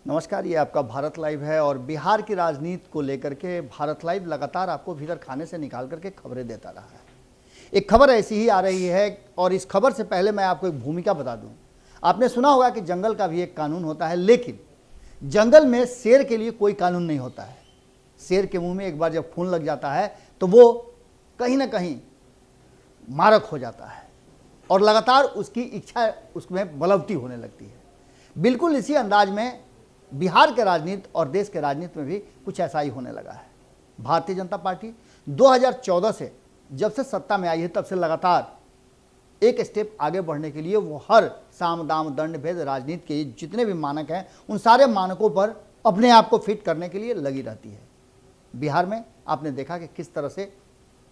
नमस्कार, ये आपका भारत लाइव है और बिहार की राजनीति को लेकर के भारत लाइव लगातार आपको भीतर खाने से निकाल करके खबरें देता रहा है। एक खबर ऐसी ही आ रही है और इस खबर से पहले मैं आपको एक भूमिका बता दूं। आपने सुना होगा कि जंगल का भी एक कानून होता है, लेकिन जंगल में शेर के लिए कोई कानून नहीं होता है। शेर के मुंह में एक बार जब खून लग जाता है तो वो कहीं ना कहीं मारक हो जाता है और लगातार उसकी इच्छा उसमें बलवती होने लगती है। बिल्कुल इसी अंदाज में बिहार के राजनीति और देश के राजनीति में भी कुछ ऐसा ही होने लगा है। भारतीय जनता पार्टी 2014 से जब से सत्ता में आई है तब से लगातार एक स्टेप आगे बढ़ने के लिए वो हर साम दाम दंड भेद राजनीति के जितने भी मानक हैं उन सारे मानकों पर अपने आप को फिट करने के लिए लगी रहती है। बिहार में आपने देखा कि किस तरह से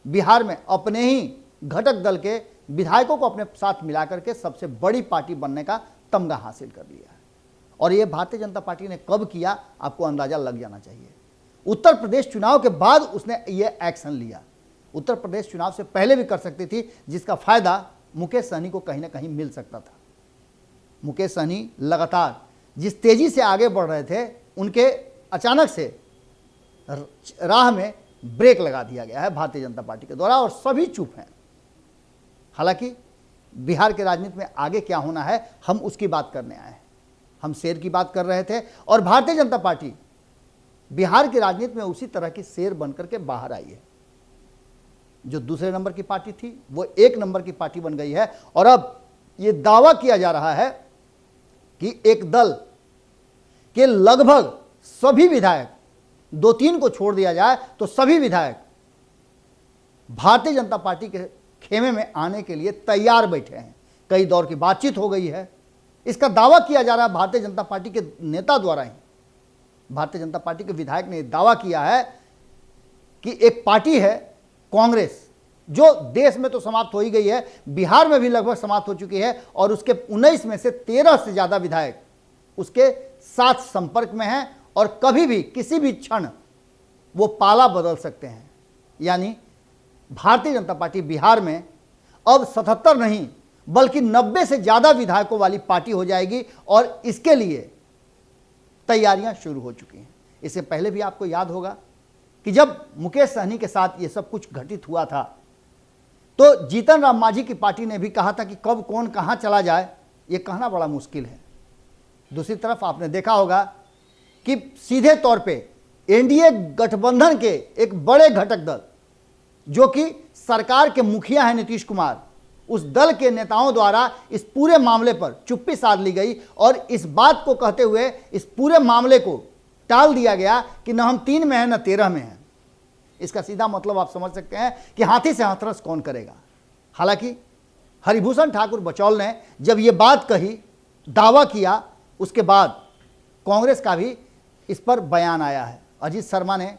बिहार में अपने ही घटक दल के विधायकों को अपने साथ मिलाकर के सबसे बड़ी पार्टी बनने का तमगा हासिल कर लिया है। और ये भारतीय जनता पार्टी ने कब किया, आपको अंदाजा लग जाना चाहिए। उत्तर प्रदेश चुनाव के बाद उसने ये एक्शन लिया। उत्तर प्रदेश चुनाव से पहले भी कर सकती थी, जिसका फायदा मुकेश सहनी को कहीं ना कहीं मिल सकता था। मुकेश सहनी लगातार जिस तेजी से आगे बढ़ रहे थे, उनके अचानक से राह में ब्रेक लगा दिया गया है भारतीय जनता पार्टी के द्वारा और सभी चुप हैं। हालांकि बिहार के राजनीति में आगे क्या होना है, हम उसकी बात करने आए हैं। हम शेर की बात कर रहे थे और भारतीय जनता पार्टी बिहार की राजनीति में उसी तरह की शेर बनकर के बाहर आई है। जो दूसरे नंबर की पार्टी थी वो एक नंबर की पार्टी बन गई है और अब ये दावा किया जा रहा है कि एक दल के लगभग सभी विधायक, 2-3 को छोड़ दिया जाए तो सभी विधायक भारतीय जनता पार्टी के खेमे में आने के लिए तैयार बैठे हैं। कई दौर की बातचीत हो गई है। इसका दावा किया जा रहा है भारतीय जनता पार्टी के नेता द्वारा ही। भारतीय जनता पार्टी के विधायक ने दावा किया है कि एक पार्टी है कांग्रेस, जो देश में तो समाप्त हो ही गई है, बिहार में भी लगभग समाप्त हो चुकी है और उसके 19 में से 13 से ज्यादा विधायक उसके साथ संपर्क में हैं और कभी भी किसी भी क्षण वो पाला बदल सकते हैं। यानी भारतीय जनता पार्टी बिहार में अब 77 नहीं बल्कि 90 से ज्यादा विधायकों वाली पार्टी हो जाएगी और इसके लिए तैयारियां शुरू हो चुकी हैं। इससे पहले भी आपको याद होगा कि जब मुकेश सहनी के साथ ये सब कुछ घटित हुआ था तो जीतन राम मांझी की पार्टी ने भी कहा था कि कब कौन कहां चला जाए ये कहना बड़ा मुश्किल है। दूसरी तरफ आपने देखा होगा कि सीधे तौर पे एनडीए गठबंधन के एक बड़े घटक दल, जो कि सरकार के मुखिया हैं नीतीश कुमार, उस दल के नेताओं द्वारा इस पूरे मामले पर चुप्पी साध ली गई और इस बात को कहते हुए इस पूरे मामले को टाल दिया गया कि न हम 3 में हैं न 13 में हैं। इसका सीधा मतलब आप समझ सकते हैं कि हाथी से हाथरस कौन करेगा। हालांकि हरिभूषण ठाकुर बचौल ने जब ये बात कही, दावा किया, उसके बाद कांग्रेस का भी इस पर बयान आया है। अजीत शर्मा ने,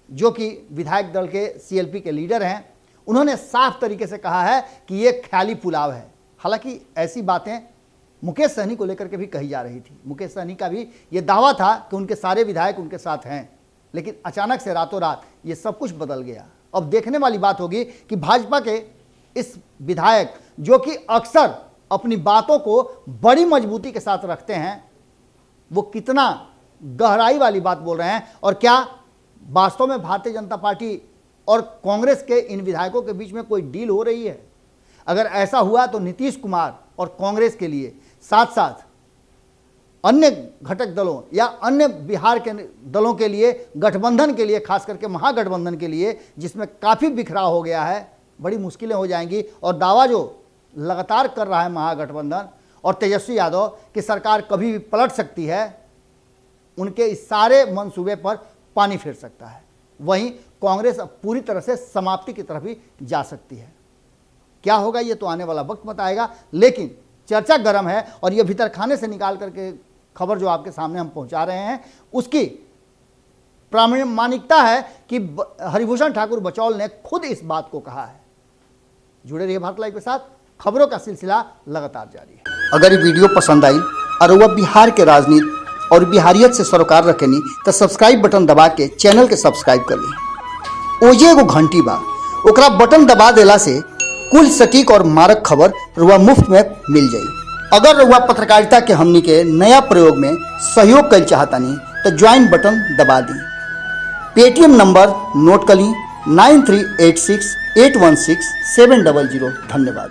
जो कि विधायक दल के सीएलपी के लीडर हैं, उन्होंने साफ तरीके से कहा है कि ये ख्याली पुलाव है। हालांकि ऐसी बातें मुकेश सहनी को लेकर के भी कही जा रही थी। मुकेश सहनी का भी ये दावा था कि उनके सारे विधायक उनके साथ हैं, लेकिन अचानक से रातों रात ये सब कुछ बदल गया। अब देखने वाली बात होगी कि भाजपा के इस विधायक, जो कि अक्सर अपनी बातों को बड़ी मजबूती के साथ रखते हैं, वो कितना गहराई वाली बात बोल रहे हैं और क्या वास्तव में भारतीय जनता पार्टी और कांग्रेस के इन विधायकों के बीच में कोई डील हो रही है। अगर ऐसा हुआ तो नीतीश कुमार और कांग्रेस के लिए, साथ साथ अन्य घटक दलों या अन्य बिहार के दलों के लिए, गठबंधन के लिए, खास करके महागठबंधन के लिए, जिसमें काफ़ी बिखराव हो गया है, बड़ी मुश्किलें हो जाएंगी। और दावा जो लगातार कर रहा है महागठबंधन और तेजस्वी यादव कि सरकार कभी भी पलट सकती है, उनके इस सारे मंसूबे पर पानी फिर सकता है। वहीं कांग्रेस अब पूरी तरह से समाप्ति की तरफ ही जा सकती है। क्या होगा ये तो आने वाला वक्त बताएगा, लेकिन चर्चा गर्म है और ये भीतर खाने से निकाल करके खबर जो आपके सामने हम पहुंचा रहे हैं, उसकी प्रामाणिकता है कि हरिभूषण ठाकुर बचौल ने खुद इस बात को कहा है। जुड़े रहिए भारत लाइव के साथ, खबरों का सिलसिला लगातार जारी है। अगर ये वीडियो पसंद आई और वह बिहार के राजनीति और बिहारियत से सरोकार रखेनी तो सब्सक्राइब बटन दबा के चैनल के सब्सक्राइब कर ली। ओजे एगो घंटी बा, ओकरा बटन दबा देला से कुल सटीक और मारक खबर रुआ मुफ्त में मिल जाई। अगर रउआ पत्रकारिता के हमनी के नया प्रयोग में सहयोग कर चाहतानी तो ज्वाइन बटन दबा दी। पेटीएम नंबर नोट कर ली 9386816700। धन्यवाद।